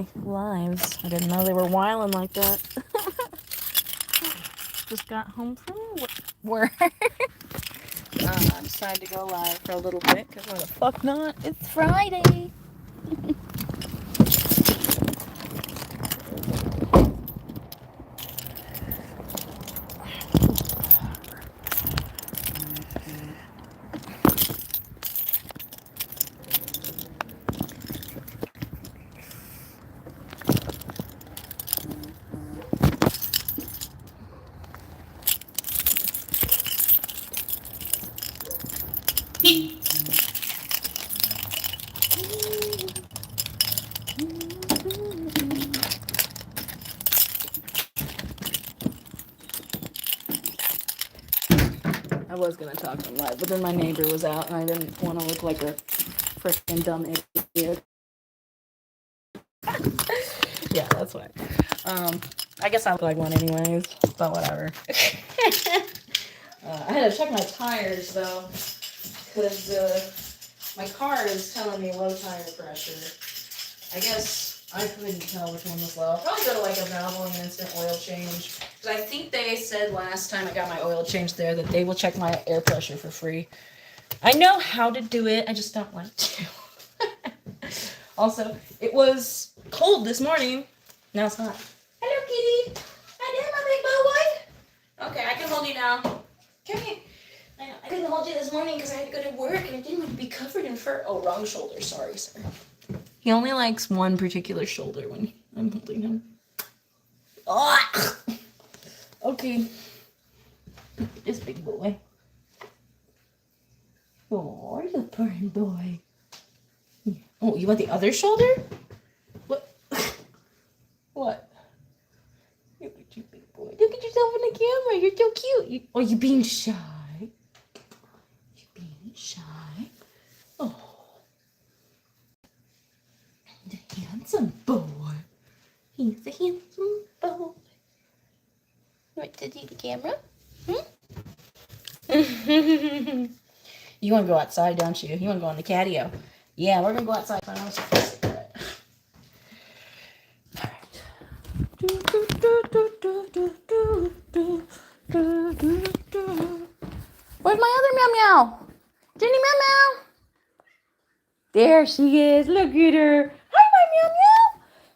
my lives. I didn't know they were wilding like that. Just got home from work. I decided to go live for a little bit because why the fuck not? It's Friday. I was gonna talk on live, but then my neighbor was out and I didn't want to look like a freaking dumb idiot. Yeah, that's why. I guess I look like one anyways, but whatever. I had to check my tires though, because my car is telling me low tire pressure. I guess I couldn't tell which one was low. I'll probably go to like a Valvoline instant oil change. Because I think they said last time I got my oil changed there that they will check my air pressure for free. I know how to do it, I just don't want to. Also, it was cold this morning. Now it's not. Hello, kitty. Hi there, my big boy. Okay, I can hold you now. Come here. I couldn't hold you this morning because I had to go to work and I didn't want to be covered in fur. Oh, wrong shoulder. Sorry, sir. He only likes one particular shoulder when I'm holding him. Oh! Okay. This big boy. Oh, you purring boy. Oh, you want the other shoulder? What? What? Look at you, big boy. Look at yourself in the camera. You're so cute. Oh, you being shy? You being shy? Oh. The handsome boy. He's a handsome boy. You want to see the camera? You want to go outside, don't you? You want to go on the catio? Yeah, we're going to go outside. I want to smoke a cigarette. Alright. Where's my other meow meow? Jenny meow meow. There she is. Look at her. Hi, my meow meow.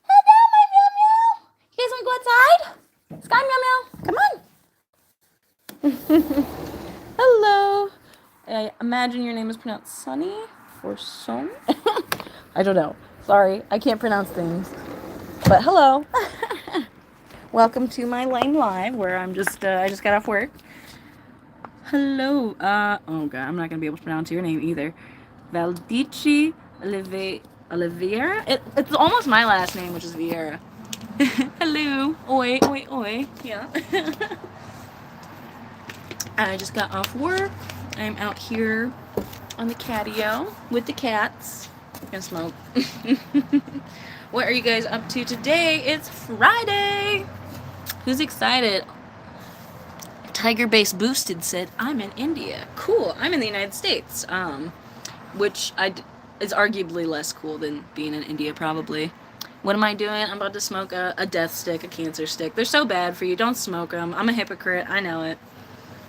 Hello, my meow meow. You guys want to go outside? Sky meow meow. Come on. Hello. I imagine your name is pronounced Sunny or Son. I don't know. Sorry, I can't pronounce things. But hello. Welcome to my lame live where I just got off work. Hello. Oh god, I'm not gonna be able to pronounce your name either. Valdici Oliveira. It's almost my last name, which is Vieira. Hello. Oi, oi, oi. Yeah. I just got off work. I'm out here on the catio with the cats. I'm gonna smoke. What are you guys up to today? It's Friday. Who's excited? Tiger Base Boosted said, I'm in India. Cool. I'm in the United States. Which is arguably less cool than being in India, probably. What am I doing? I'm about to smoke a death stick, a cancer stick. They're so bad for you. Don't smoke them. I'm a hypocrite. I know it.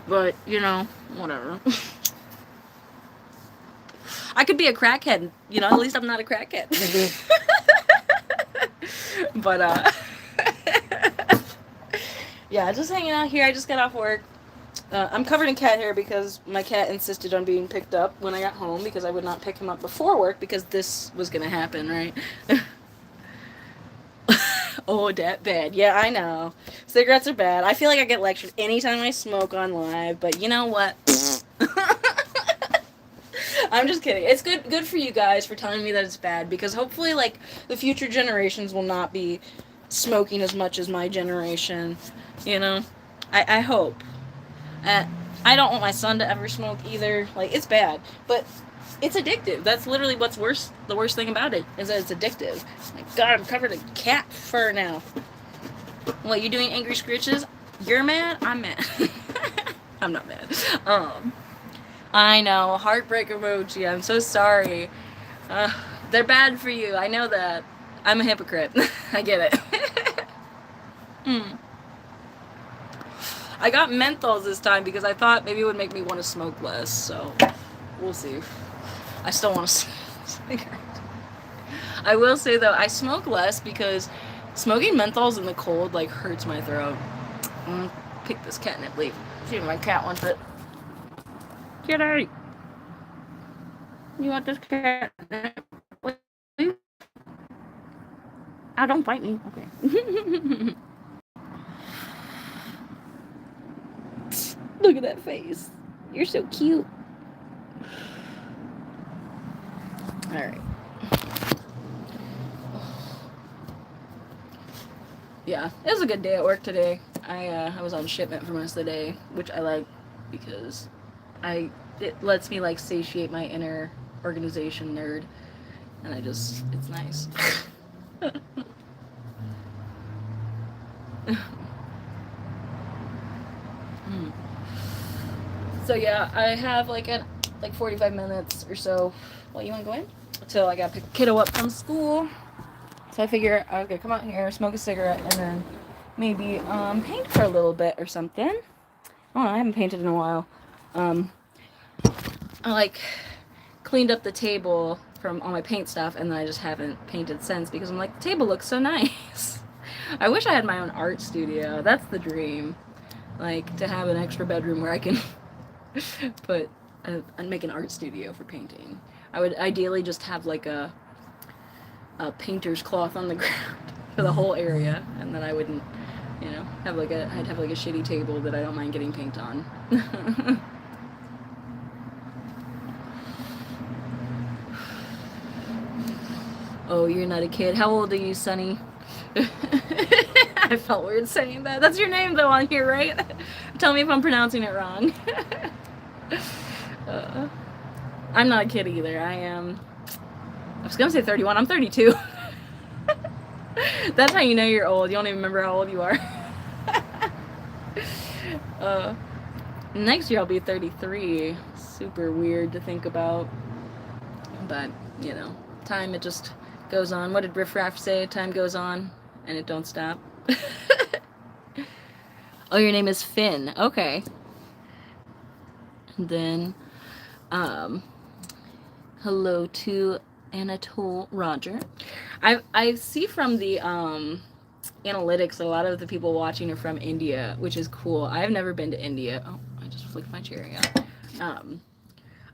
But, you know, whatever. I could be a crackhead. You know, at least I'm not a crackhead. But, yeah, just hanging out here. I just got off work. I'm covered in cat hair because my cat insisted on being picked up when I got home because I would not pick him up before work because this was going to happen, right? Oh, that bad. Yeah, I know. Cigarettes are bad. I feel like I get lectured anytime I smoke on live, but you know what? I'm just kidding. It's good for you guys for telling me that it's bad because hopefully, like, the future generations will not be smoking as much as my generation, you know? I hope. I don't want my son to ever smoke either. Like, it's bad, but it's addictive. That's literally what's worse. The worst thing about it is that it's addictive. My God, I'm covered in cat fur now. What, you doing angry scritches? You're mad? I'm mad. I'm not mad. I know, heartbreak emoji. I'm so sorry. They're bad for you. I know that. I'm a hypocrite. I get it. I got menthols this time because I thought maybe it would make me want to smoke less, so we'll see. I still want to smoke. I will say though, I smoke less because smoking menthols in the cold like hurts my throat. I'm gonna pick this catnip leaf. See if my cat wants it. Kitty! You want this catnip leaf? Oh, don't bite me. Okay. Look at that face. You're so cute. Alright. Yeah, it was a good day at work today. I was on shipment for most of the day, which I like because it lets me like satiate my inner organization nerd, and it's nice. So yeah, I have like 45 minutes or so. Well, you want to go in? Till I gotta pick a kiddo up from school. So I figure I'm gonna come out here, smoke a cigarette, and then maybe paint for a little bit or something. Oh, I haven't painted in a while. I like cleaned up the table from all my paint stuff, and then I just haven't painted since because I'm like, the table looks so nice. I wish I had my own art studio. That's the dream. Like, to have an extra bedroom where I can put and make an art studio for painting. I would ideally just have like a painter's cloth on the ground for the whole area, and then I wouldn't, I'd have like a shitty table that I don't mind getting paint on. Oh, you're not a kid. How old are you, Sonny? I felt weird saying that. That's your name though on here, right? Tell me if I'm pronouncing it wrong. I'm not a kid either. I was gonna say 31. I'm 32. That's how you know you're old. You don't even remember how old you are. Next year I'll be 33. Super weird to think about. But, time, it just goes on. What did Riff Raff say? Time goes on and it don't stop. Oh, your name is Finn. Okay. And then, hello to Anatole Roger. I see from the analytics a lot of the people watching are from India, which is cool. I've never been to India. Oh, I just flicked my cherry out.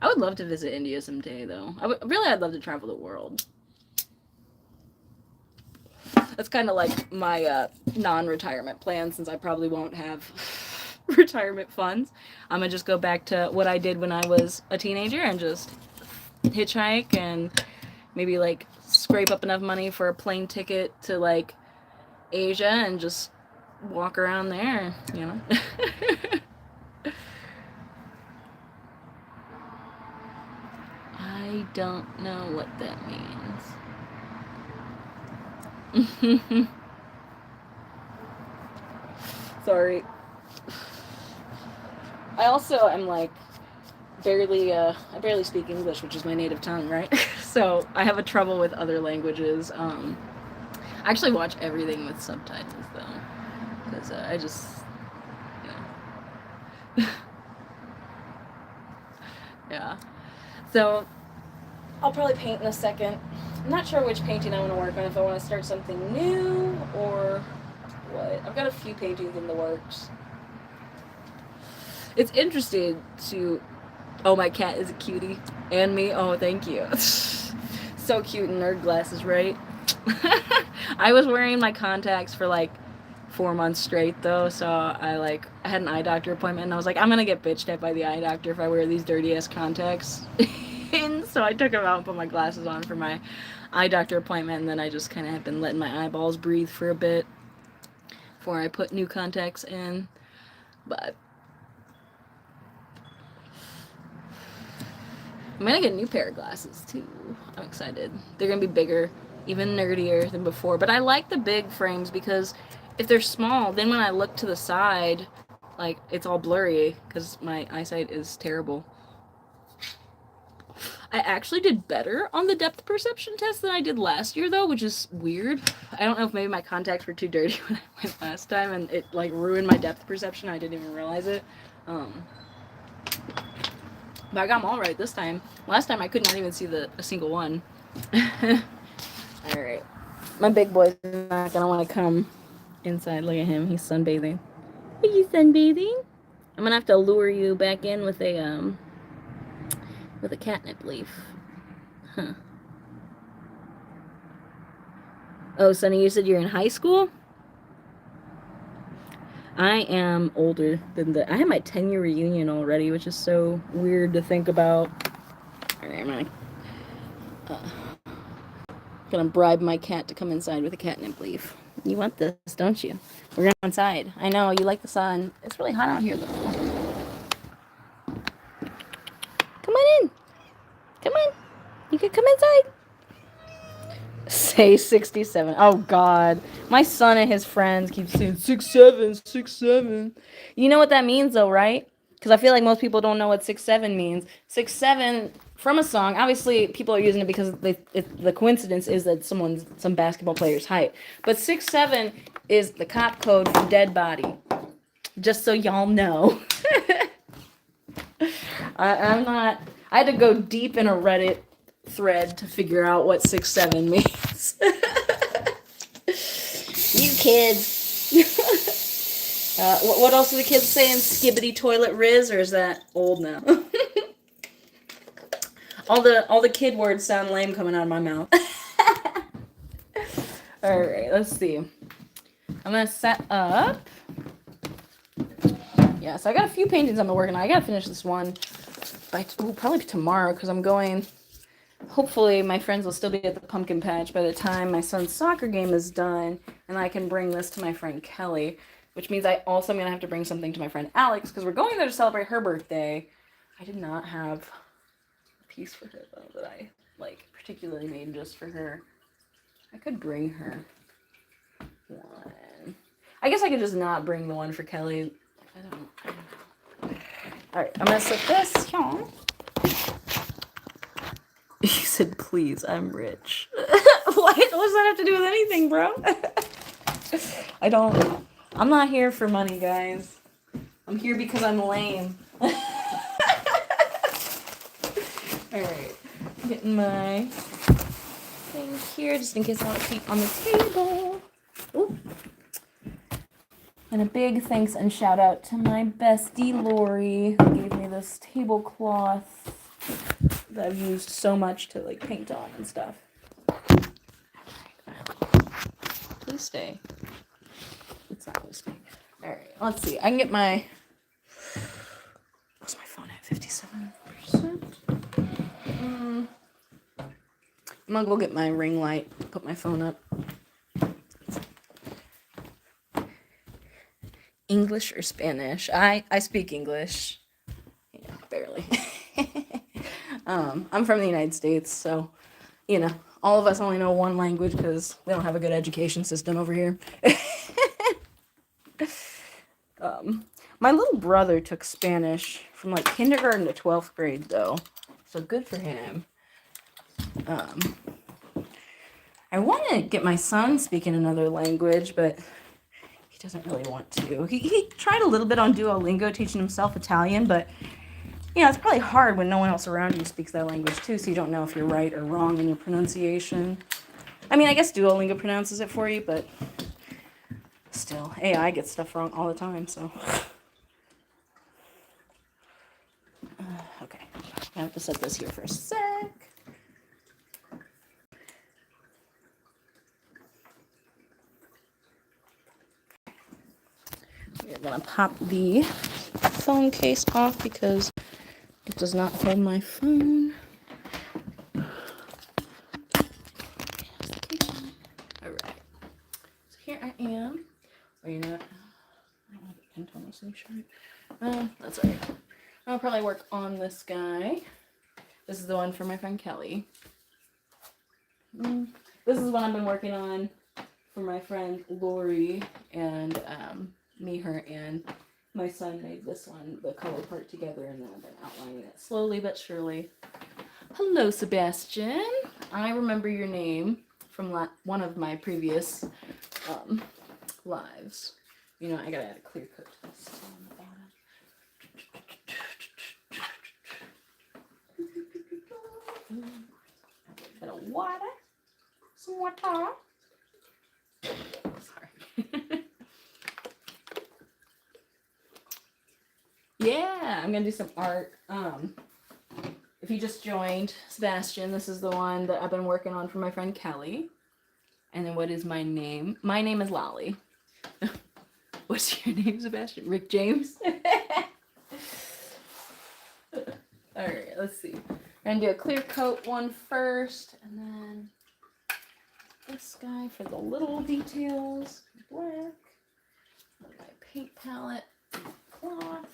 I would love to visit India someday, though. I'd love to travel the world. That's kind of like my non-retirement plan, since I probably won't have retirement funds. I'm gonna just go back to what I did when I was a teenager and just hitchhike and maybe like scrape up enough money for a plane ticket to like Asia and just walk around there, I don't know what that means. Sorry. I also am like I barely speak English, which is my native tongue, right? So I have a trouble with other languages. I actually watch everything with subtitles though, because I just, yeah. So I'll probably paint in a second. I'm not sure which painting I want to work on, if I want to start something new or what. I've got a few paintings in the works. It's interesting to... Oh, my cat is a cutie. And me. Oh, thank you. So cute in nerd glasses, right? I was wearing my contacts for like 4 months straight though, so I had an eye doctor appointment and I was like, I'm gonna get bitched at by the eye doctor if I wear these dirty ass contacts. And so I took them out and put my glasses on for my eye doctor appointment, and then I just kind of have been letting my eyeballs breathe for a bit before I put new contacts in. But I'm gonna get a new pair of glasses too. I'm excited. They're gonna be bigger, even nerdier than before. But I like the big frames because if they're small, then when I look to the side, like, it's all blurry because my eyesight is terrible. I actually did better on the depth perception test than I did last year, though, which is weird. I don't know if maybe my contacts were too dirty when I went last time, and it like ruined my depth perception. I didn't even realize it. But I got them all right this time. Last time I could not even see a single one. All right, my big boy's not gonna want to come inside. Look at him. He's sunbathing. Are you sunbathing? I'm gonna have to lure you back in with a catnip leaf. Huh. Oh, Sonny, you said you're in high school? I am older than I had my 10-year reunion already, which is so weird to think about. Alright, I'm gonna bribe my cat to come inside with a catnip leaf. You want this, don't you? We're gonna go inside. I know, you like the sun. It's really hot out here, though. Come on in. Come on. You can come inside. Say 67. Oh, God. My son and his friends keep saying 6'7", 6'7". You know what that means, though, right? Because I feel like most people don't know what 6'7" means. 6'7" from a song. Obviously, people are using it because the coincidence is that some basketball player's height. But 6'7" is the cop code for dead body. Just so y'all know. I'm not... I had to go deep in a Reddit thread to figure out what 6'7" means. You kids. What else are the kids saying? Skibbity toilet riz, or is that old now? all the kid words sound lame coming out of my mouth. All right, let's see. I'm gonna set up. Yeah, so I got a few paintings I'm working on. I gotta finish this one by probably tomorrow because I'm going. Hopefully my friends will still be at the pumpkin patch by the time my son's soccer game is done, and I can bring this to my friend Kelly, which means I also am going to have to bring something to my friend Alex, because we're going there to celebrate her birthday. I did not have a piece for her, though, that I, particularly made just for her. I could bring her one. I guess I could just not bring the one for Kelly. I don't know. Alright, I'm going to set this here. He said, please, I'm rich. What does that have to do with anything, bro? I'm not here for money, guys. I'm here because I'm lame. Alright. Getting my thing here, just in case I want to keep on the table. Ooh. And a big thanks and shout out to my bestie, Lori, who gave me this tablecloth that I've used so much to paint on and stuff. Please stay. It's not gonna stay. Alright, let's see. I can get my... What's my phone at? 57%? I'm gonna go get my ring light, put my phone up. English or Spanish? I speak English. Yeah, barely. I'm from the United States, so, all of us only know one language because we don't have a good education system over here. My little brother took Spanish from kindergarten to 12th grade, though, so good for him. I want to get my son speaking another language, but he doesn't really want to. He tried a little bit on Duolingo teaching himself Italian, but it's probably hard when no one else around you speaks that language too, so you don't know if you're right or wrong in your pronunciation. I mean, I guess Duolingo pronounces it for you, but still, AI gets stuff wrong all the time, so. Okay, I have to set this here for a sec. We're gonna pop the phone case off because it does not hold my phone. Alright. So here I am. Oh, you know what? I don't have a pin on this shirt. That's alright. I'll probably work on this guy. This is the one for my friend Kelly. This is what I've been working on for my friend Lori, and me, her, and my son made this one, the color part together, and then I've been outlining it slowly but surely. Hello, Sebastian. I remember your name from one of my previous lives. You know, I gotta add a clear coat to this on the bottom. A bit of water. Some water. Sorry. Yeah, I'm gonna do some art. If you just joined, Sebastian, this is the one that I've been working on for my friend Kelly. And then what is my name? My name is Lolly. What's your name, Sebastian? Rick James? Alright, let's see. I'm gonna do a clear coat one first, and then this guy for the little details. Black. My paint palette. Cloth.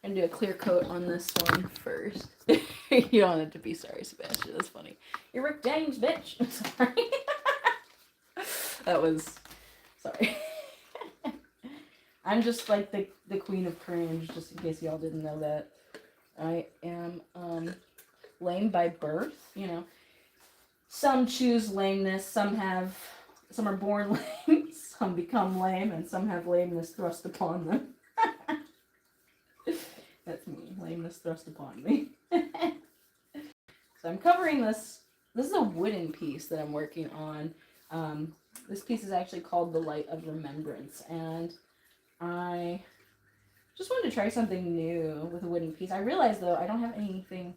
I'm gonna do a clear coat on this one first. You don't have to be sorry, Sebastian. That's funny. You're Rick James, bitch. I'm sorry. That was sorry. I'm just like the queen of cringe, just in case y'all didn't know that. I am lame by birth. You know, some choose lameness. Some are born lame. Some become lame, and some have lameness thrust upon them. That's me. Lameness thrust upon me. So I'm covering this. This is a wooden piece that I'm working on. This piece is actually called The Light of Remembrance, and I just wanted to try something new with a wooden piece. I realized, though, I don't have anything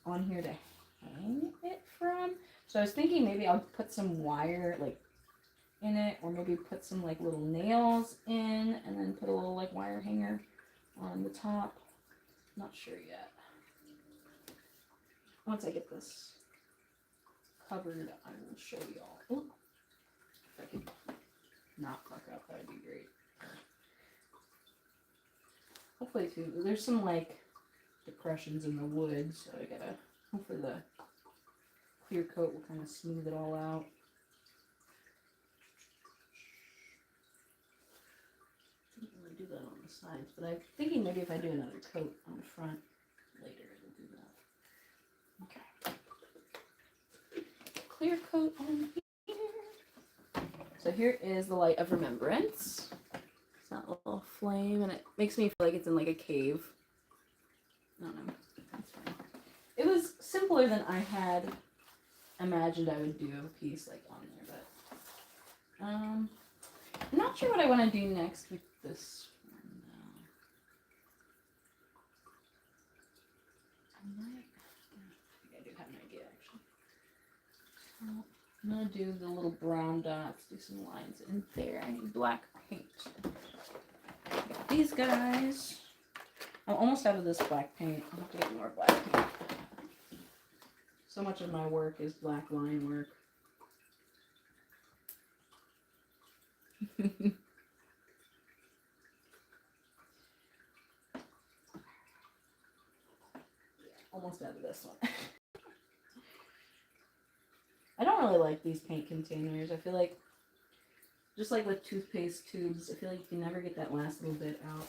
on here to hang it from, so I was thinking maybe I'll put some wire, like, in it, or maybe put some, like, little nails in, and then put a little, like, wire hanger on the top. Not sure yet. Once I get this covered, I will show y'all. Ooh. If I could not fuck up, that would be great. Hopefully, too, there's some, like, depressions in the wood, so I gotta, hopefully the clear coat will kind of smooth it all out. Didn't really do that on the sides, but I'm thinking maybe if I do another coat on the front later, it'll do that. Okay. Clear coat on here. So here is the Light of Remembrance. It's that little flame, and it makes me feel like it's in like a cave. I don't know. That's fine. It was simpler than I had imagined I would do a piece like on there, but I'm not sure what I want to do next with this one though. I think I do have an idea actually. So I'm gonna do the little brown dots, do some lines in there. I need black paint. Got these guys. I'm almost out of this black paint. I'll have to get more black paint. So much of my work is black line work. Almost out of this one. I don't really like these paint containers. I feel like, just like with toothpaste tubes, I feel like you can never get that last little bit out.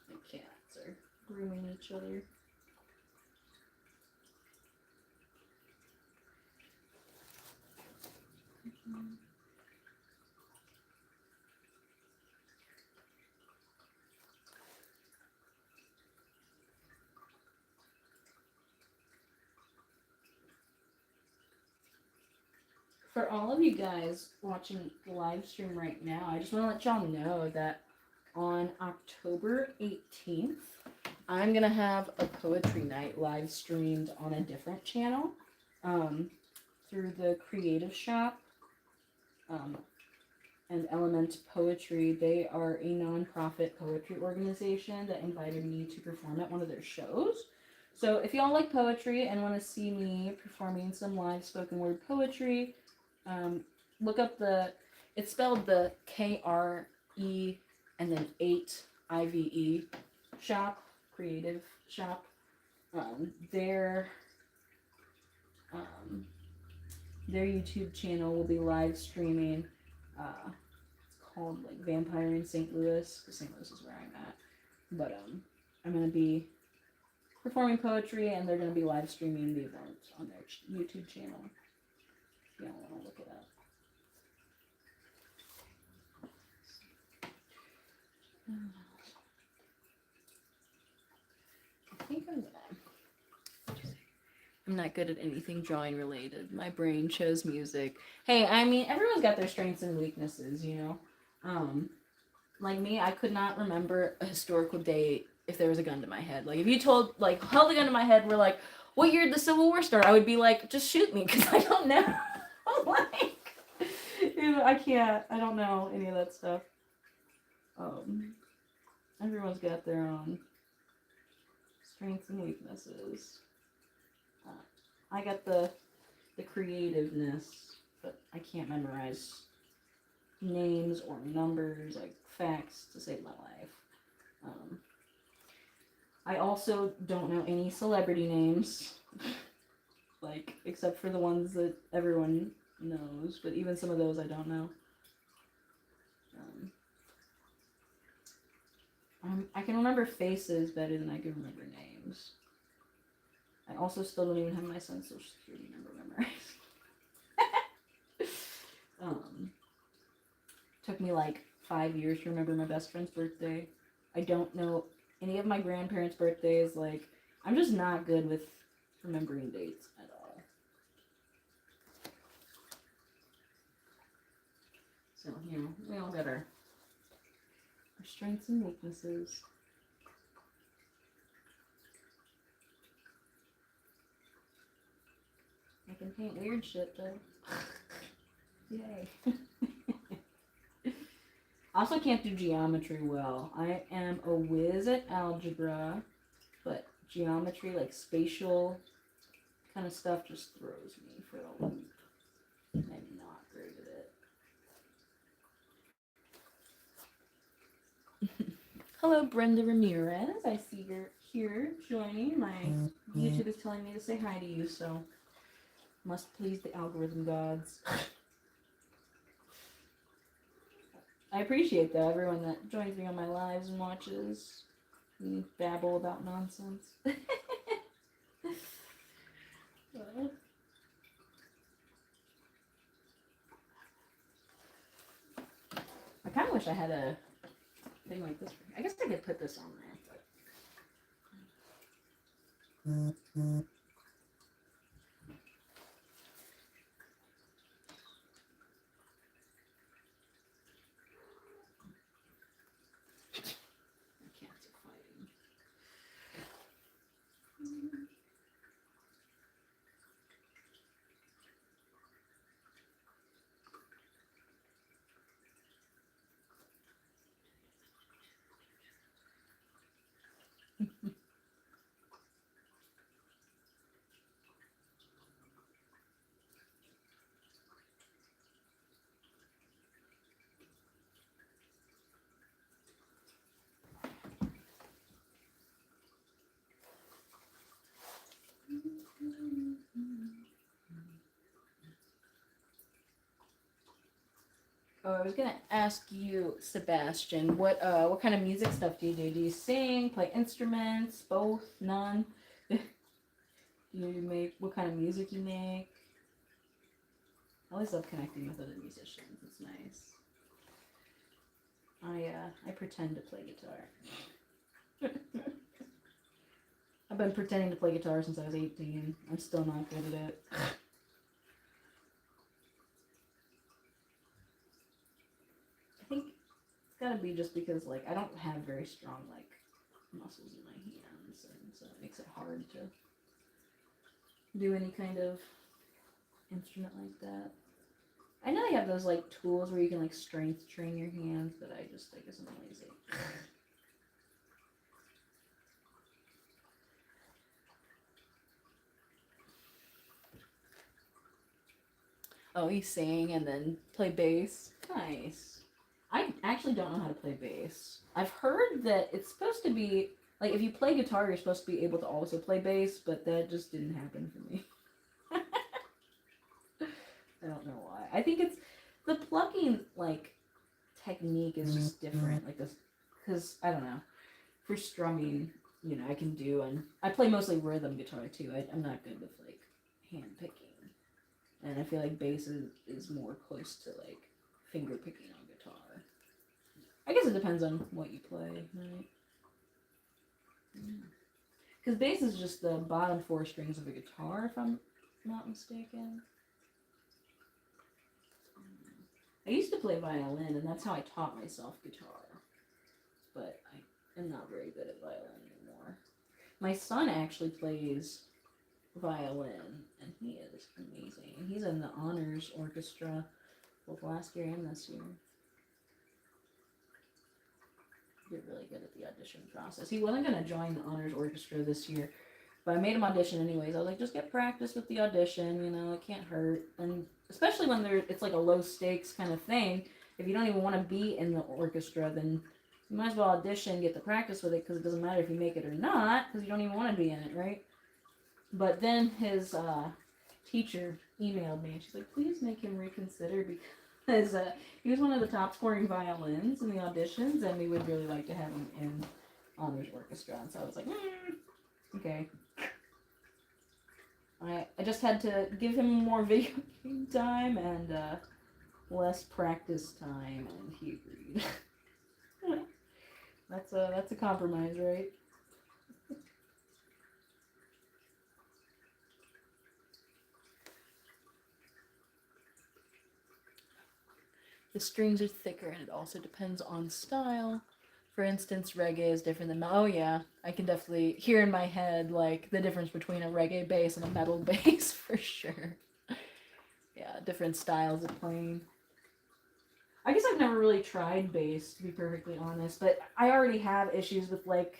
The cats are grooming each other. For all of you guys watching the live stream right now, I just want to let y'all know that on October 18th, I'm going to have a poetry night live streamed on a different channel through the Creative Shop and Element Poetry. They are a non-profit poetry organization that invited me to perform at one of their shows. So if y'all like poetry and want to see me performing some live spoken word poetry, look up it's spelled the KRE and then 8IVE shop, creative shop. Their YouTube channel will be live streaming. It's called like Vampire in St. Louis, because St. Louis is where I'm at. But I'm gonna be performing poetry, and they're gonna be live streaming the event on their YouTube channel. If you don't want to look it up. I think I'm not good at anything drawing related. My brain chose music. Hey, I mean, everyone's got their strengths and weaknesses, you know? Like me, I could not remember a historical date if there was a gun to my head. Like, if you held a gun to my head, we're like, what year did the Civil War start? I would be like, just shoot me, because I don't know. Like, I don't know any of that stuff. Everyone's got their own strengths and weaknesses. I got the creativeness, but I can't memorize names or numbers, like facts, to save my life. I also don't know any celebrity names, like, except for the ones that everyone knows, but even some of those I don't know. I can remember faces better than I can remember names. I also still don't even have my son's social security number memorized. Took me like 5 years to remember my best friend's birthday. I don't know any of my grandparents' birthdays. Like, I'm just not good with remembering dates at all. So, you know, we all got our strengths and weaknesses. I can paint weird shit, though. Yay. I also can't do geometry well. I am a whiz at algebra, but geometry, like spatial kind of stuff, just throws me for a loop. I'm not great at it. Hello, Brenda Ramirez. I see you're here joining. My YouTube is telling me to say hi to you, so must please the algorithm gods. I appreciate that, everyone that joins me on my lives and watches me babble about nonsense. I kind of wish I had a thing like this. I guess I could put this on there. But... Oh, I was gonna ask you, Sebastian, what kind of music stuff do you do? Do you sing, play instruments, both, none? Do you make, what kind of music you make? I always love connecting with other musicians. It's nice. I pretend to play guitar. I've been pretending to play guitar since I was 18. I'm still not good at it. I think it's gotta be just because, like, I don't have very strong, like, muscles in my hands, and so it makes it hard to do any kind of instrument like that. I know they have those, like, tools where you can, like, strength train your hands, but I guess I'm lazy. Oh, he sang and then play bass. Nice. I actually don't know how to play bass. I've heard that it's supposed to be like if you play guitar, you're supposed to be able to also play bass, but that just didn't happen for me. I don't know why. I think it's the plucking like technique is just different. Like this, because I don't know. For strumming, I can do, and I play mostly rhythm guitar too. I'm not good with like hand picking, and I feel like bass is more close to like finger picking on guitar. I guess it depends on what you play, right? Because bass is just the bottom four strings of a guitar, if I'm not mistaken. I used to play violin, and that's how I taught myself guitar. But I am not very good at violin anymore. My son actually plays violin, and he is amazing. He's in the honors orchestra both last year and this year. Did really good at the audition process. He wasn't going to join the honors orchestra this year, but I made him audition anyways. I was like, just get practice with the audition, it can't hurt. And especially when it's like a low stakes kind of thing, if you don't even want to be in the orchestra, then you might as well audition, get the practice with it, because it doesn't matter if you make it or not, because you don't even want to be in it, right? But then his teacher emailed me, and she's like, please make him reconsider because he was one of the top scoring violins in the auditions, and we would really like to have him in honors orchestra. And so I was like, okay. I just had to give him more video game time and less practice time, and he agreed. That's a compromise, right? The strings are thicker, and it also depends on style. For instance, reggae is different than oh yeah, I can definitely hear in my head like the difference between a reggae bass and a metal bass for sure. Yeah, different styles of playing. I guess I've never really tried bass, to be perfectly honest, but I already have issues with like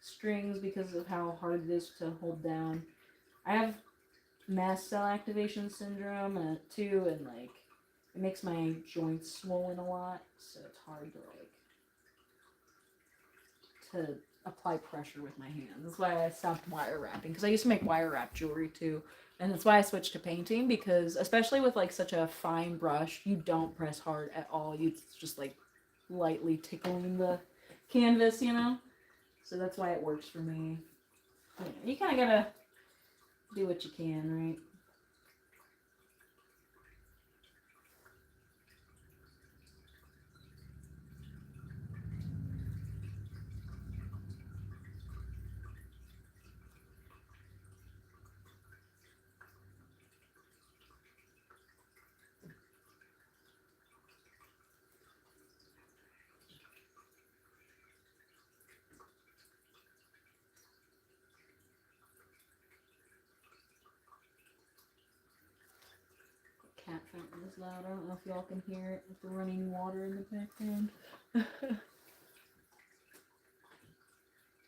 strings because of how hard it is to hold down. I have mast cell activation syndrome too, and like it makes my joints swollen a lot, so it's hard to apply pressure with my hands. That's why I stopped wire wrapping, because I used to make wire wrap jewelry too. And that's why I switched to painting, because especially with like such a fine brush, you don't press hard at all. You just like lightly tickling the canvas, So that's why it works for me. You kind of gotta do what you can, right? Cat fountain is loud. I don't know if y'all can hear it with the running water in the background.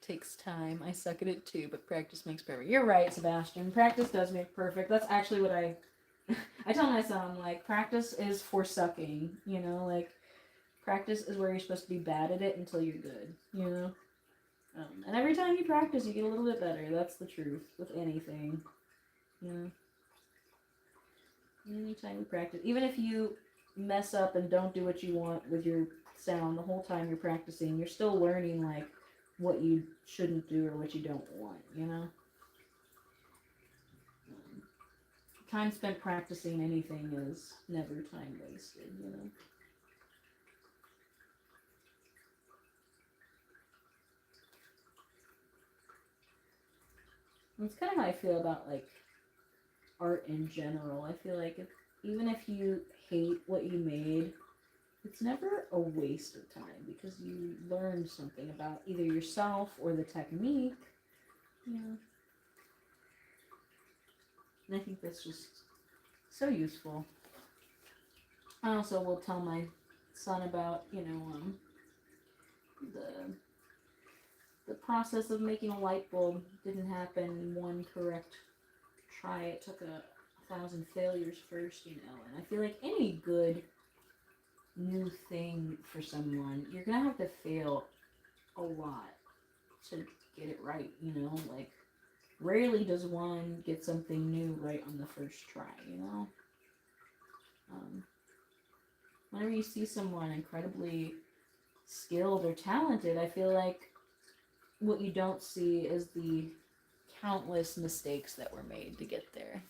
Takes time. I suck at it too, but practice makes perfect. You're right, Sebastian. Practice does make perfect. That's actually what I tell my son, like, practice is for sucking, like, practice is where you're supposed to be bad at it until you're good. And every time you practice, you get a little bit better. That's the truth with anything, Anytime you practice, even if you mess up and don't do what you want with your sound the whole time you're practicing, you're still learning, like, what you shouldn't do or what you don't want. Time spent practicing anything is never time wasted. That's kind of how I feel about, like, art in general. I feel like even if you hate what you made, it's never a waste of time because you learned something about either yourself or the technique. And I think that's just so useful. I also will tell my son about, the process of making a light bulb didn't happen in one correct try. It took 1,000 failures first, you know. And I feel like any good new thing for someone, you're gonna have to fail a lot to get it right, you know. Like, rarely does one get something new right on the first try, you know. Whenever you see someone incredibly skilled or talented, I feel like what you don't see is the countless mistakes that were made to get there.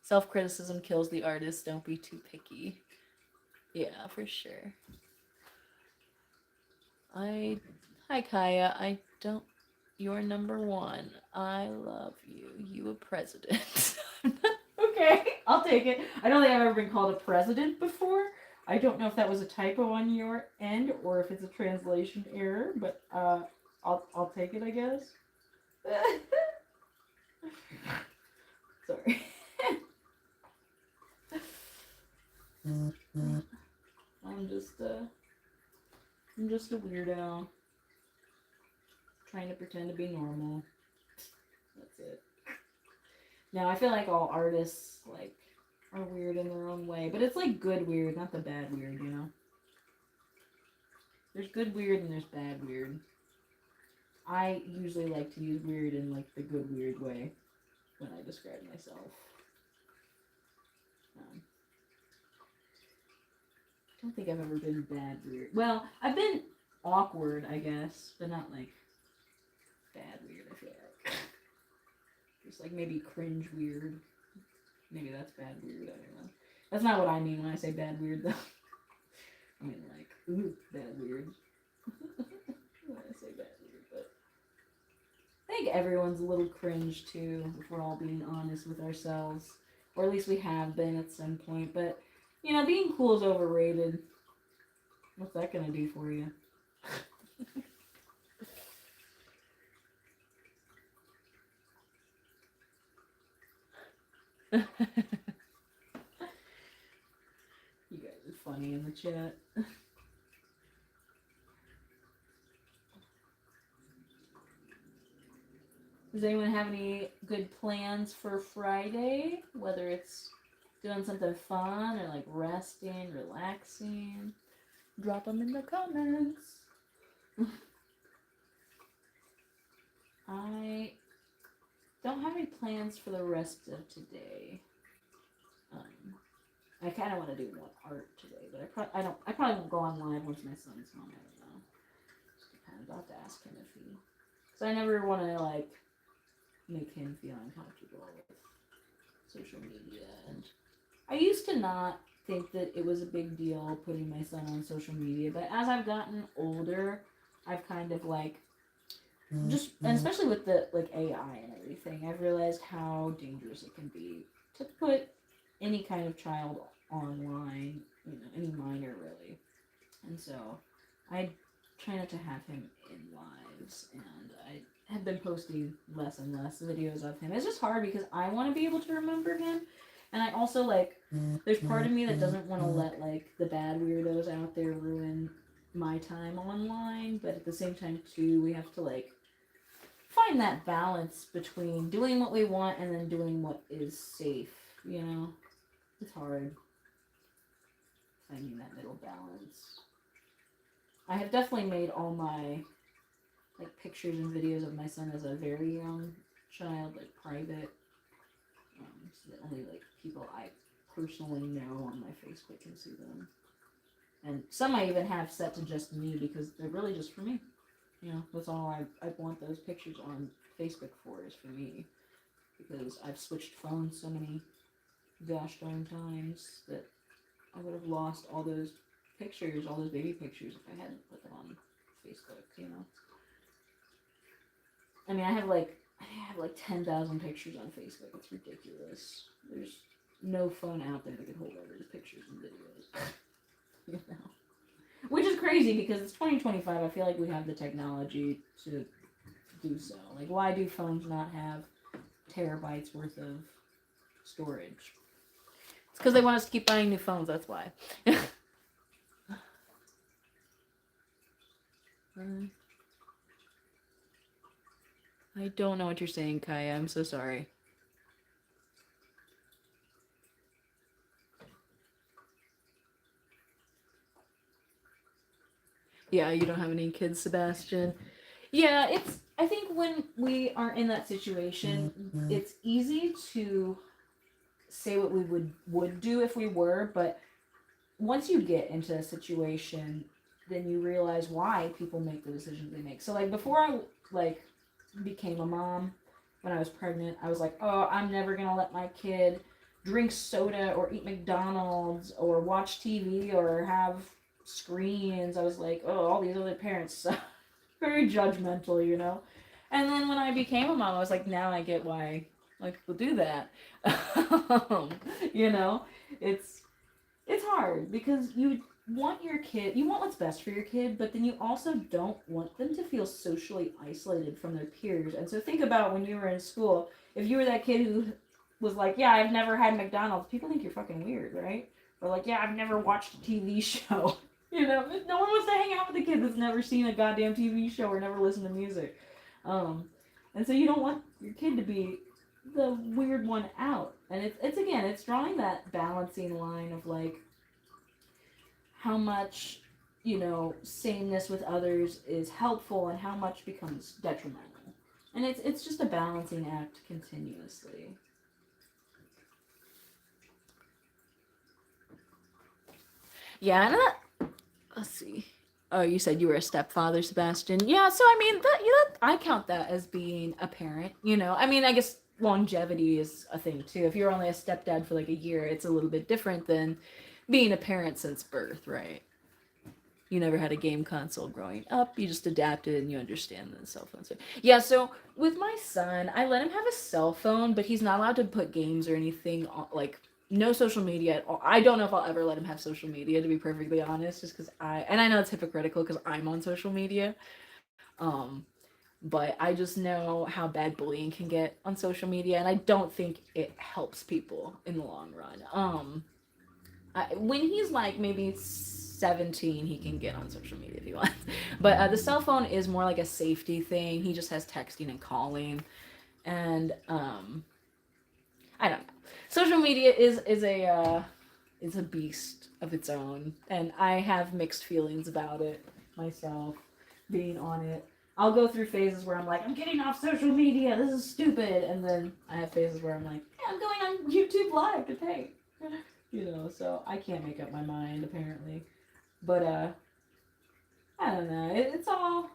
Self-criticism kills the artist. Don't be too picky. Yeah, for sure. Hi Kaya. I don't. You're number one. I love you. You a president. Okay, I'll take it. I don't think I've ever been called a president before. I don't know if that was a typo on your end or if it's a translation error, but I'll take it, I guess. Sorry. I'm just a weirdo trying to pretend to be normal. That's it. Now, I feel like all artists like are weird in their own way, but it's like good weird, not the bad weird, you know. There's good weird and there's bad weird. I usually like to use weird in like the good weird way when I describe myself. I don't think I've ever been bad weird. Well, I've been awkward, I guess, but not like bad weird, I feel like. Just like maybe cringe weird. Maybe that's bad weird, I don't know. That's not what I mean when I say bad weird, though. I mean like, ooh, bad weird. When I say bad weird, but I think everyone's a little cringe too, if we're all being honest with ourselves. Or at least we have been at some point, but you know, being cool is overrated. What's that gonna do for you? You guys are funny in the chat. Does anyone have any good plans for Friday? Whether it's doing something fun or like resting, relaxing? Drop them in the comments. I don't have any plans for the rest of today. I kind of want to do more art today, but I probably won't go on live once my son's home. I don't know. Just depends. I'll have to ask him if he. Because I never want to like make him feel uncomfortable with social media, and I used to not think that it was a big deal putting my son on social media, but as I've gotten older, I've kind of like just, and especially with the like AI and everything, I've realized how dangerous it can be to put any kind of child online, you know, any minor really. And so I try not to have him in lives, and I have been posting less and less videos of him. It's just hard because I want to be able to remember him, and I also like, there's part of me that doesn't want to let like the bad weirdos out there ruin my time online, but at the same time too, we have to like find that balance between doing what we want and then doing what is safe, you know? It's hard finding that middle balance. I have definitely made all my like pictures and videos of my son as a very young child like private, so that only like people I personally know on my Facebook can see them. And some I even have set to just me because they're really just for me. You know, that's all I want those pictures on Facebook for, is for me. Because I've switched phones so many gosh darn times that I would have lost all those pictures, all those baby pictures, if I hadn't put them on Facebook, you know. I mean, I have like 10,000 pictures on Facebook. It's ridiculous. There's no phone out there that could hold all those pictures and videos. You know? Which is crazy because it's 2025. I feel like we have the technology to do so. Like, why do phones not have terabytes worth of storage? It's because they want us to keep buying new phones. That's why. I don't know what you're saying, Kaya. I'm so sorry. Yeah, you don't have any kids, Sebastian. Yeah, it's. I think when we are in that situation, it's easy to say what we would do if we were, but once you get into a situation, then you realize why people make the decisions they make. So like before I like became a mom, when I was pregnant, I was like, oh, I'm never gonna let my kid drink soda or eat McDonald's or watch TV or have screens. I was like, oh, all these other parents suck. Very judgmental, you know. And then when I became a mom, I was like, now I get why like people do that. You know, it's it's hard because you want your kid, you want what's best for your kid, but then you also don't want them to feel socially isolated from their peers. And so think about when you were in school, if you were that kid who was like, yeah, I've never had McDonald's, people think you're fucking weird, right? Or like, yeah, I've never watched a TV show. You know, no one wants to hang out with a kid that's never seen a goddamn TV show or never listened to music. Um, and so you don't want your kid to be the weird one out. And it's again, it's drawing that balancing line of like how much, you know, sameness with others is helpful and how much becomes detrimental. And it's just a balancing act continuously. Yeah, and let's see. Oh, you said you were a stepfather, Sebastian. Yeah, so I mean, I count that as being a parent. You know, I mean, I guess longevity is a thing too. If you're only a stepdad for like a year, it's a little bit different than being a parent since birth, right? You never had a game console growing up. You just adapted and you understand the cell phones. Yeah, so with my son, I let him have a cell phone, but he's not allowed to put games or anything on, like no social media at all. I don't know if I'll ever let him have social media, to be perfectly honest, just because I know it's hypocritical because I'm on social media. Um, but I just know how bad bullying can get on social media, and I don't think it helps people in the long run. When he's like maybe 17, he can get on social media if he wants. But the cell phone is more like a safety thing. He just has texting and calling, and I don't know. Social media is a beast of its own, and I have mixed feelings about it myself. Being on it, I'll go through phases where I'm like, I'm getting off social media. This is stupid, and then I have phases where I'm like, yeah, I'm going on YouTube Live today. You know, so I can't make up my mind apparently. But I don't know. It's all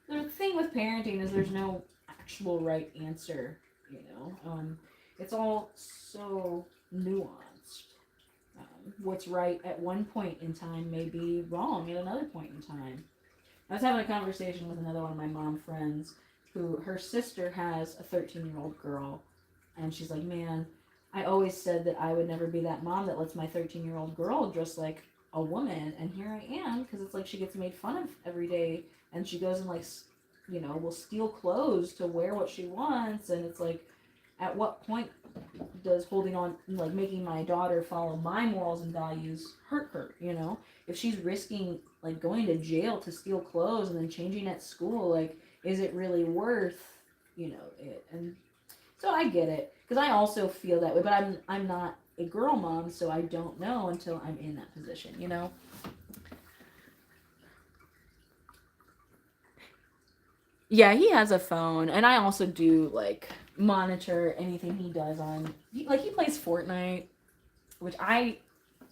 the thing with parenting is there's no actual right answer. You know, it's all so nuanced. What's right at one point in time may be wrong at another point in time. I was having a conversation with another one of my mom friends who her sister has a 13-year-old girl, and she's like, man, I always said that I would never be that mom that lets my 13-year-old girl dress like a woman, and here I am, because it's like she gets made fun of every day, and she goes and like, you know, will steal clothes to wear what she wants, and it's like, at what point does holding on, like making my daughter follow my morals and values hurt her, you know? If she's risking like going to jail to steal clothes and then changing at school, like, is it really worth, you know, it? And so I get it, because I also feel that way, but I'm not a girl mom, so I don't know until I'm in that position, you know? Yeah, he has a phone, and I also do like monitor anything he does on. Like he plays Fortnite, which I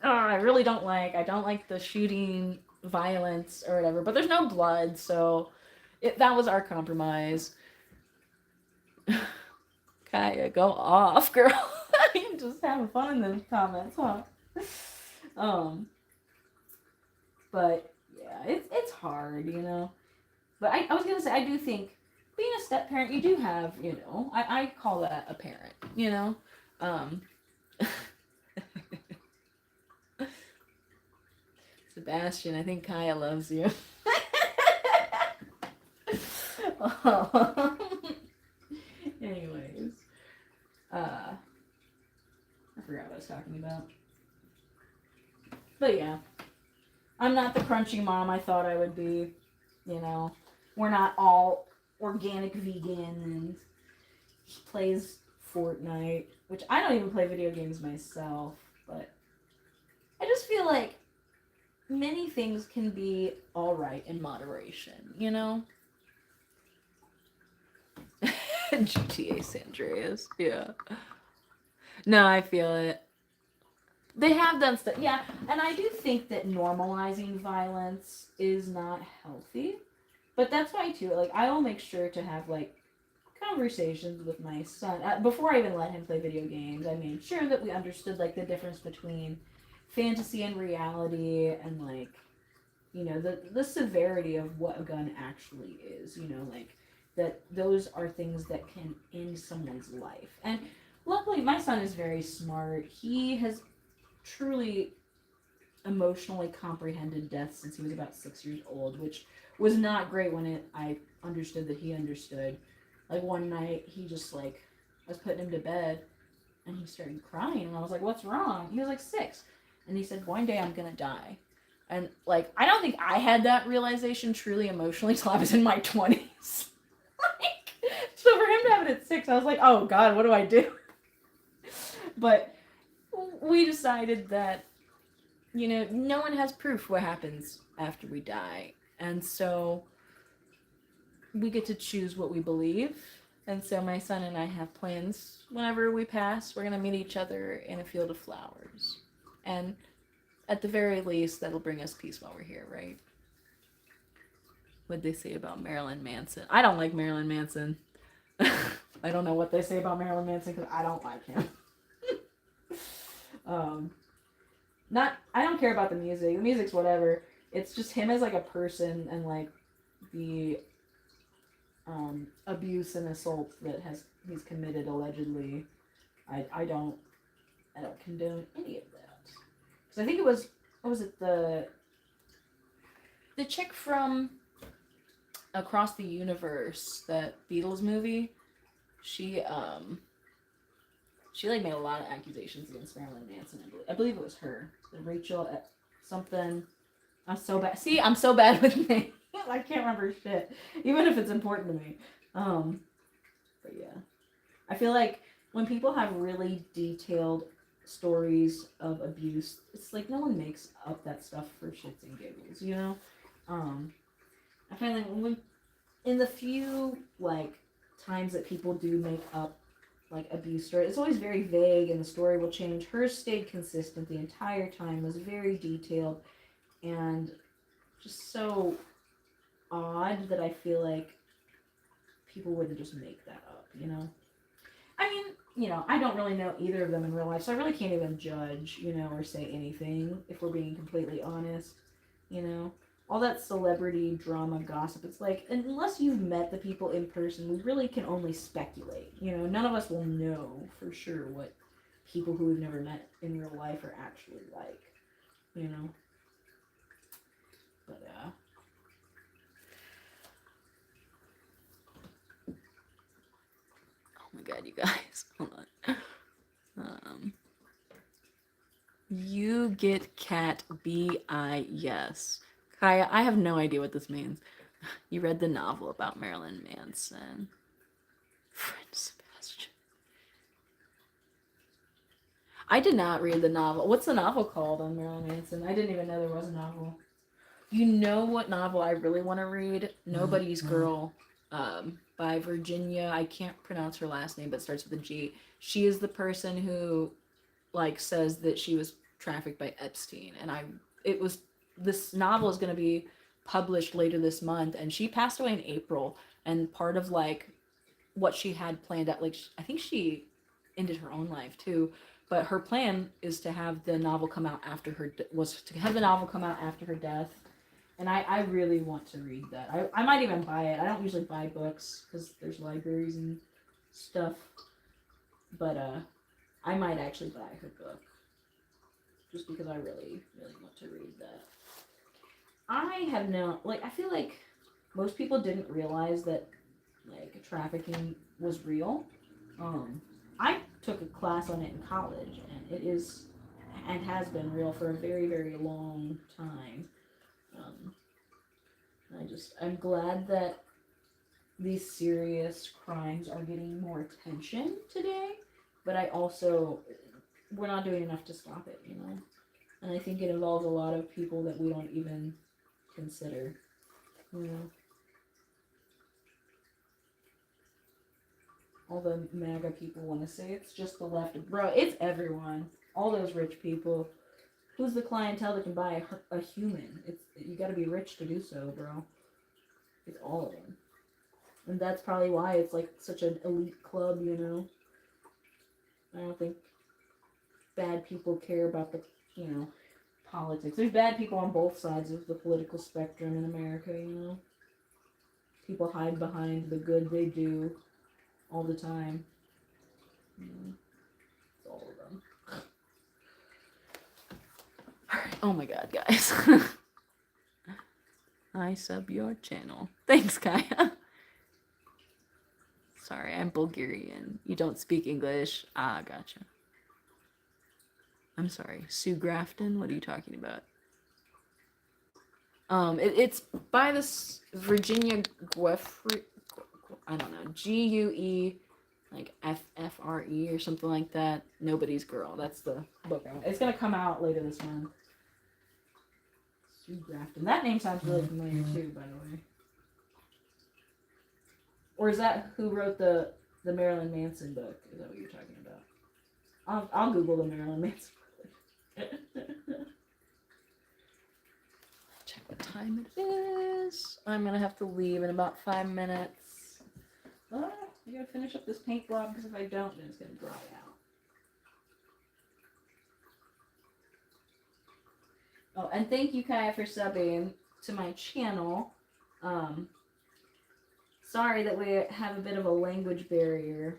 really don't like. I don't like the shooting, violence, or whatever. But there's no blood, so that was our compromise. Kaya, go off, girl. You just having fun in those comments, huh? Um, but yeah, it's hard, you know. But I was gonna say, I do think being a step parent, you do have, you know, I call that a parent, you know. Um, Sebastian, I think Kaya loves you. Anyways, I forgot what I was talking about. But yeah, I'm not the crunchy mom I thought I would be, you know. We're not all organic vegan, and he plays Fortnite, which I don't even play video games myself, but I just feel like many things can be all right in moderation, you know? GTA San Andreas, yeah. No, I feel it. They have done stuff, yeah, and I do think that normalizing violence is not healthy. But that's why too. Like I will make sure to have like conversations with my son before I even let him play video games. I made sure that we understood like the difference between fantasy and reality, and like the severity of what a gun actually is. Like that those are things that can end someone's life. And luckily, my son is very smart. He has truly emotionally comprehended death since he was about 6 years old, which was not great when I understood that he understood. Like one night, he just like I was putting him to bed, and he started crying, and I was like, "What's wrong?" He was like 6, and he said, "One day I'm gonna die," and like I don't think I had that realization truly emotionally until I was in my 20s. Like, so for him to have it at 6, I was like, "Oh God, what do I do?" But we decided that no one has proof what happens after we die. And so we get to choose what we believe. And so my son and I have plans whenever we pass, we're going to meet each other in a field of flowers. And at the very least, that'll bring us peace while we're here, right? What'd they say about Marilyn Manson? I don't like Marilyn Manson. I don't know what they say about Marilyn Manson because I don't like him. um, I don't care about the music. The music's whatever. It's just him as like a person, and like the abuse and assault that he's committed allegedly. I don't condone any of that. Because I think it was what was it the chick from Across the Universe, that Beatles movie. She like made a lot of accusations against Marilyn Manson. I believe it was her. Rachel something. I'm so bad. See, I'm so bad with names. I can't remember shit, even if it's important to me. But yeah, I feel like when people have really detailed stories of abuse, it's like no one makes up that stuff for shits and giggles, you know. I find like in the few like times that people do make up like abuse story, it's always very vague and the story will change. Hers stayed consistent the entire time, was very detailed, and just so odd that I feel like people wouldn't just make that up, you know? I mean, I don't really know either of them in real life, so I really can't even judge, or say anything if we're being completely honest, you know? All that celebrity drama gossip, it's like, unless you've met the people in person, we really can only speculate, None of us will know for sure what people who we've never met in real life are actually like, you know? But, oh my god, you guys, hold on. You get cat B-I-yes. Kaya, I have no idea what this means. You read the novel about Marilyn Manson. Friend Sebastian. I did not read the novel. What's the novel called on Marilyn Manson? I didn't even know there was a novel. You know what novel I really want to read? Nobody's Girl, by Virginia. I can't pronounce her last name, but starts with a G. She is the person who like says that she was trafficked by Epstein, and this novel is going to be published later this month, and she passed away in April, and part of like what she had planned out, like I think she ended her own life too, but her plan is to have the novel come out after her death, and I really want to read that. I might even buy it. I don't usually buy books because there's libraries and stuff, but I might actually buy her book just because I really, really want to read that. I have no, like, I feel like most people didn't realize that, like, trafficking was real. I took a class on it in college, and it is, and has been real for a very, very long time. I'm glad that these serious crimes are getting more attention today, but we're not doing enough to stop it, And I think it involves a lot of people that we don't even consider. You know, all the MAGA people want to say it's just the left. Bro, it's everyone. All those rich people. Who's the clientele that can buy a human? It's you got to be rich to do so, bro. It's all of them, and that's probably why it's like such an elite club. You know, I don't think bad people care about the politics. There's bad people on both sides of the political spectrum in America. You know, people hide behind the good they do all the time. It's all of them. Alright. Oh my god, guys. I sub your channel. Thanks, Kaya. Sorry, I'm Bulgarian. You don't speak English. Ah, gotcha. I'm sorry. Sue Grafton? What are you talking about? It's by this Virginia Gueffrey. I don't know. GUE, like FFRE or something like that. Nobody's Girl. That's the book. It's gonna come out later this month. Sue Grafton. That name sounds really familiar too, by the way. Or is that who wrote the Marilyn Manson book? Is that what you're talking about? I'll Google the Marilyn Manson book. Check what time it is. I'm gonna have to leave in about 5 minutes. I gotta finish up this paint blob because if I don't, then it's gonna dry out. Oh, and thank you, Kaya, for subbing to my channel. Sorry that we have a bit of a language barrier.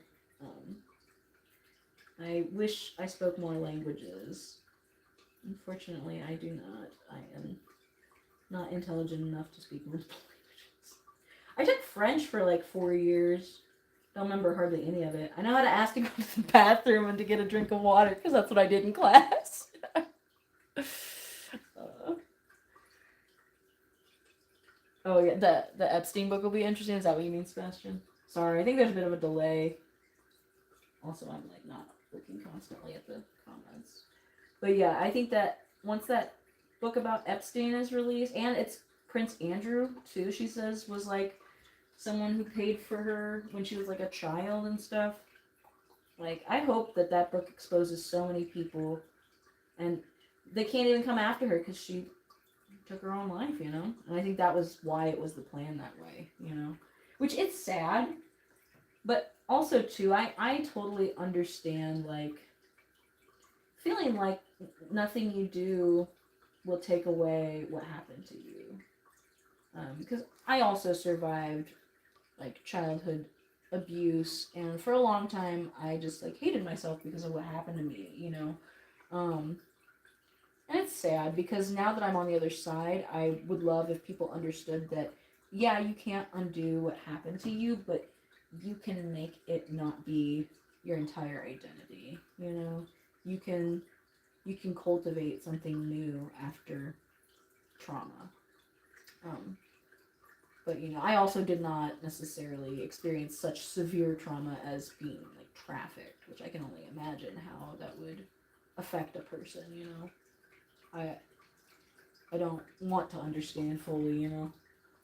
I wish I spoke more languages. Unfortunately, I do not. I am not intelligent enough to speak multiple languages. I took French for like 4 years. Don't remember hardly any of it. I know how to ask to go to the bathroom and to get a drink of water because that's what I did in class. Oh yeah, the Epstein book will be interesting. Is that what you mean, Sebastian? Sorry, I think there's a bit of a delay. Also, I'm like not looking constantly at the comments. But yeah, I think that once that book about Epstein is released, and it's Prince Andrew too, she says was like someone who paid for her when she was like a child and stuff. Like, I hope that that book exposes so many people, and they can't even come after her because she took her own life, you know? And I think that was why it was the plan that way, you know? Which, it's sad, but also, too, I totally understand, like, feeling like nothing you do will take away what happened to you. Because I also survived, like, childhood abuse, and for a long time, I just, like, hated myself because of what happened to me, you know? And it's sad because now that I'm on the other side, I would love if people understood that, yeah, you can't undo what happened to you, but you can make it not be your entire identity, you know? You can cultivate something new after trauma. But, you know, I also did not necessarily experience such severe trauma as being, like, trafficked, which I can only imagine how that would affect a person, you know? I don't want to understand fully, you know?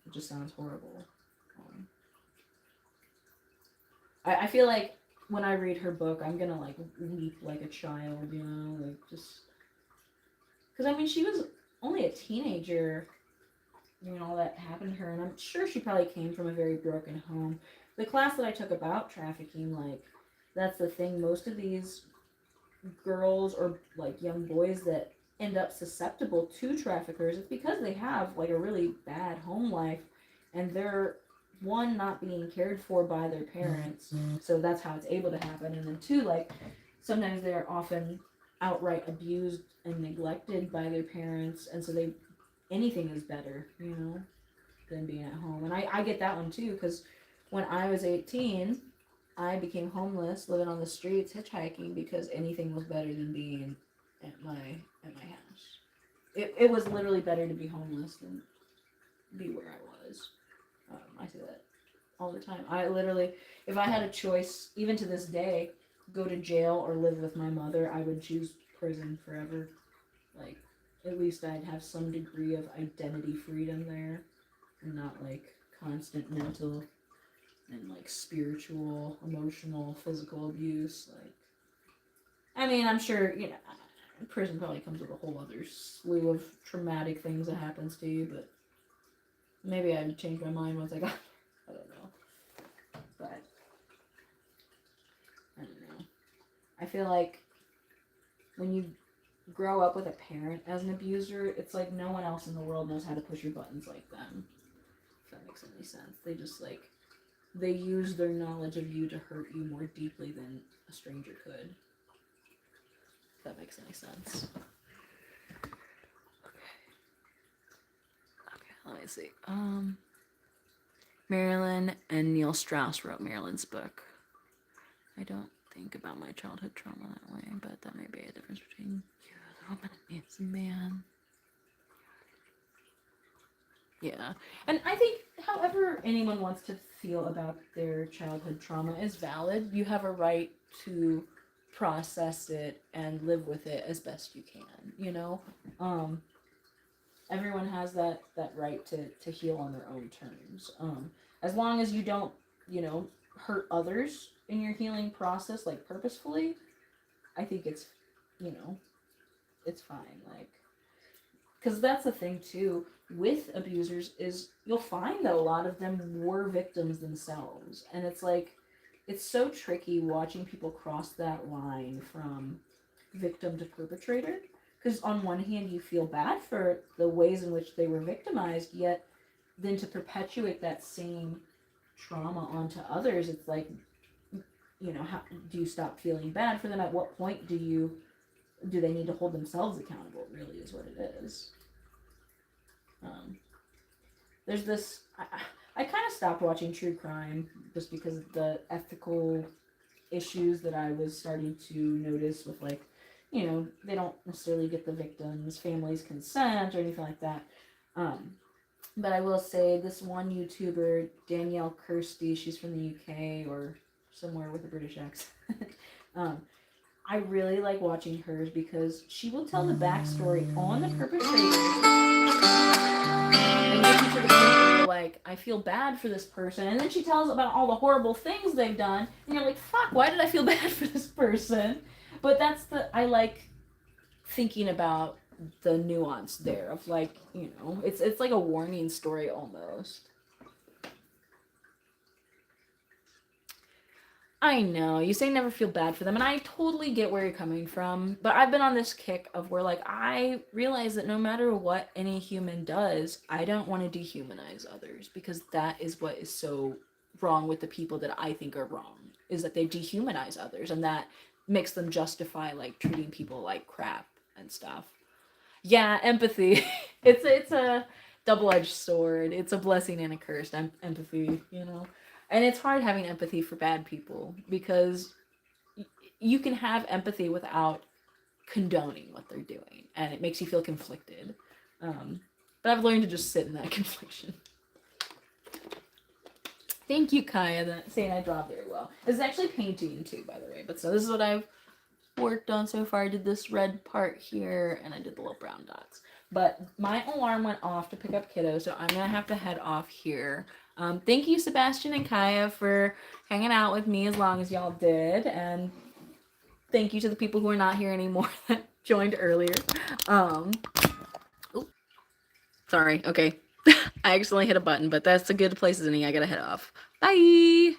It just sounds horrible. I feel like when I read her book, I'm gonna, like, weep like a child, you know? Like, just... Because, I mean, she was only a teenager when all that happened to her, and I'm sure she probably came from a very broken home. The class that I took about trafficking, like, that's the thing. Most of these girls or, like, young boys that end up susceptible to traffickers, it's because they have, like, a really bad home life, and they're, one, not being cared for by their parents, so that's how it's able to happen, and then two, like, sometimes they're often outright abused and neglected by their parents, and so anything is better, you know, than being at home. And I get that one too, because when I was 18, I became homeless, living on the streets, hitchhiking, because anything was better than being at my house. It was literally better to be homeless than be where I was. I say that all the time. I literally, if I had a choice, even to this day, go to jail or live with my mother, I would choose prison forever. Like, at least I'd have some degree of identity freedom there, and not like constant mental and like spiritual, emotional, physical abuse. Like, I mean, I'm sure, you know, prison probably comes with a whole other slew of traumatic things that happens to you, but maybe I'd change my mind once I got, I don't know. But, I don't know. I feel like when you grow up with a parent as an abuser, it's like no one else in the world knows how to push your buttons like them. If that makes any sense. They just like, they use their knowledge of you to hurt you more deeply than a stranger could. If that makes any sense. Okay, let me see. Marilyn and Neil Strauss wrote Marilyn's book. I don't think about my childhood trauma that way, but that may be a difference between you, the woman, and me, man. Yeah. And I think however anyone wants to feel about their childhood trauma is valid. You have a right to process it and live with it as best you can, you know? Everyone has that right to heal on their own terms. As long as you don't, you know, hurt others in your healing process, like purposefully, I think it's, you know, it's fine. Like, because that's the thing too with abusers is you'll find that a lot of them were victims themselves, and it's like it's so tricky watching people cross that line from victim to perpetrator, because on one hand you feel bad for the ways in which they were victimized, yet then to perpetuate that same trauma onto others, it's like, you know, how do you stop feeling bad for them? At what point do they need to hold themselves accountable, really is what it is. There's this, I kind of stopped watching true crime just because of the ethical issues that I was starting to notice with, like, you know, they don't necessarily get the victims' families' consent or anything like that. But I will say this one YouTuber, Danielle Kirsty, she's from the UK or somewhere with a British accent. I really like watching hers because she will tell the backstory on the perpetrator. And get you to the point where you're like, I feel bad for this person. And then she tells about all the horrible things they've done. And you're like, fuck, why did I feel bad for this person? But I like thinking about the nuance there of, like, you know, it's like a warning story almost. I know, you say never feel bad for them, and I totally get where you're coming from, but I've been on this kick of where, like, I realize that no matter what any human does, I don't want to dehumanize others, because that is what is so wrong with the people that I think are wrong, is that they dehumanize others, and that makes them justify, like, treating people like crap and stuff. Yeah, empathy. It's a double-edged sword. It's a blessing and a curse, empathy, you know? And it's hard having empathy for bad people because you can have empathy without condoning what they're doing, and it makes you feel conflicted. But I've learned to just sit in that confliction. Thank you, Kaya, saying I draw very well. This is actually painting too, by the way. But so this is what I've worked on so far. I did this red part here, and I did the little brown dots. But my alarm went off to pick up kiddo, so I'm gonna have to head off here. Thank you, Sebastian and Kaya, for hanging out with me as long as y'all did, and thank you to the people who are not here anymore that joined earlier. Sorry, okay. I accidentally hit a button, but that's a good place as any. I gotta head off. Bye!